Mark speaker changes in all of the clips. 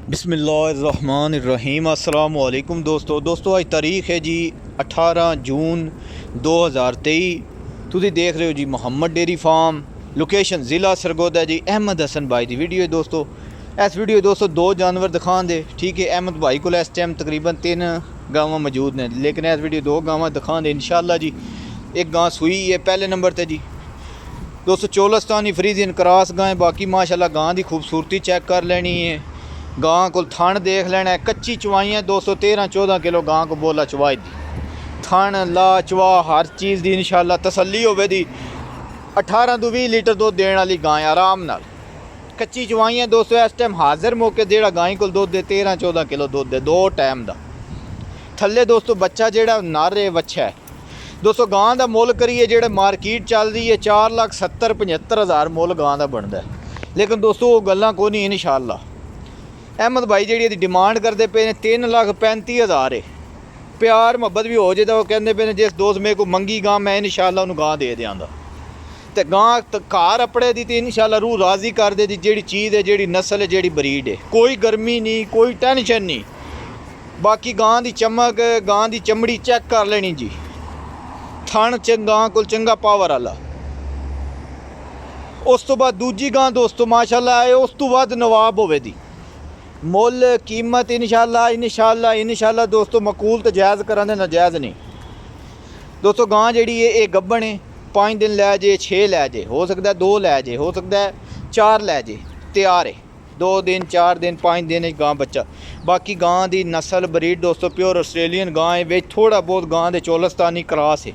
Speaker 1: बिस्मिल्लाहिर्रहमानिर्रहीम अस्सलाम वालेकुम दोस्तों आज तारीख है जी 18 जून 2023। तुसी देख रहे हो जी मोहम्मद डेयरी फार्म, लोकेशन ज़िला सरगोदा जी। अहमद हसन भाई की वीडियो है दोस्तों। इस वीडियो दोस्तों दो जानवर दिखा दे, ठीक है। अहमद भाई को इस टाइम तकरीबन 3 गावां मौजूद ने, लेकिन इस वीडियो 2 गावां दिखा दे इंशाल्लाह जी। एक गां सुई है पहले नंबर पर जी दोस्तों, चोलस्तानी फ्रीजियन क्रॉस गां। बाकी माशाल्लाह गां की खूबसूरती चेक कर लेनी है। गां को थण देख लेना है, कच्ची चवाइयाँ दोस्तों 13-14 किलो गां को बोला चवाई दी। थण ला चवा हर चीज़ की इंशाल्लाह तसल्ली होवे दी। 18 तो 20 लीटर दुध देने वाली गां आराम नाल। कच्ची चवाइयाँ दोस्तों इस टाइम हाजिर मौके जेड़ा गां को दुध दे 13-14 किलो दुध दे 2 टाइम का। थल्ले दोस्तों बच्चा जेड़ा नर है वच्छा है दोस्तों। गां का मुल करिए जेड़ा मार्केट चल रही है 4,70,75,000 मुल गां का बनता है, लेकिन दोस्तों वो गल्लां कोई नहीं। इंशाल्लाह अहमद भाई जी डिमांड करते पे ने 3,35,000 है। प्यार मुहब्बत भी हो जाए तो कहते पे ने जिस दोस्त मेरे को मंगी गां मैं इंशाल्लाह उन्होंने गां दे देंगा। तो गां घर अपने दी तो इंशाल्लाह रूह राज़ी कर दे दी। जी चीज़ है, जी नस्ल है, जी ब्रीड है, कोई गर्मी नहीं, कोई टेंशन नहीं। बाकी गां की चमक, गां की चमड़ी चेक कर लेनी जी। थण गां को चंगा पावर वाला। उस तो बाद दूजी गां दोस्तों माशाल्लाह है, उस तो बाद नवाब होवे दी। मुल कीमत इंशाल्लाह दोस्तों मकूल तो जायज़ करा दे, नाजायज़ नहीं दोस्तों। गां जी है ये गब्बन है, 5 दिन लै जे, 6 लै जे, हो सकता है 2 लै जे, हो सकता है 4 लै जे। तैयार है 2 दिन 4 दिन 5 दिन गां बच्चा। बाकी गां की नस्ल ब्रीड दोस्तों प्योर आस्ट्रेलियन गां है, वे थोड़ा बहुत गां के चोलस्तानी क्रॉस है,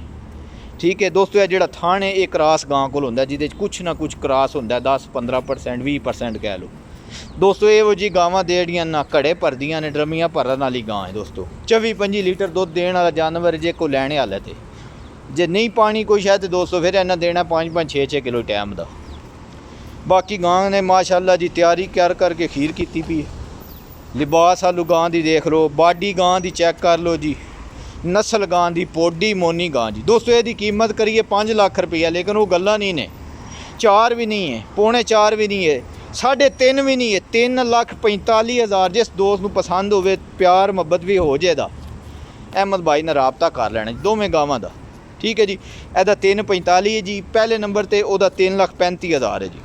Speaker 1: ठीक है दोस्तों। यह जो थण है ये क्रॉस गां को होंदा, जिहदे कुछ ना कुछ क्रॉस होंदा, 10-15% 20% कह लो दोस्तों। ये जी गावां देड़ियां ना घड़े भरदियां ने, ड्रमियां भरन वाली गां है दोस्तों। 24-25 लीटर दुध देने वाला जानवर जे को लैने वाला थे। जे नहीं पानी कोई शायद दोस्तों फिर इन्हें देना 5-5 6-6 किलो टाइम का। बाकी गां ने माशाल्लाह जी तैयारी कर करके खीर की पी है। लिबास आलू गां की देख लो, बाडी गां की चेक कर लो जी। नस्ल गां की पोडी मोनी गां जी दोस्तों। यदी कीमत करिए 5 लाख रुपया, लेकिन वो गल्ला नहीं ने। 4 भी नहीं है, 3.25 भी नहीं है, 3.5 भी नहीं है। 3,45,000 जिस दोस्त को पसंद होवे, प्यार मुहब्बत भी हो जाएगा, अहमद भाई ने राबता कर लेना दोवें गावां का, ठीक है जी। एदा 3.45 है जी। पहले नंबर पर वह 3,35,000 है जी।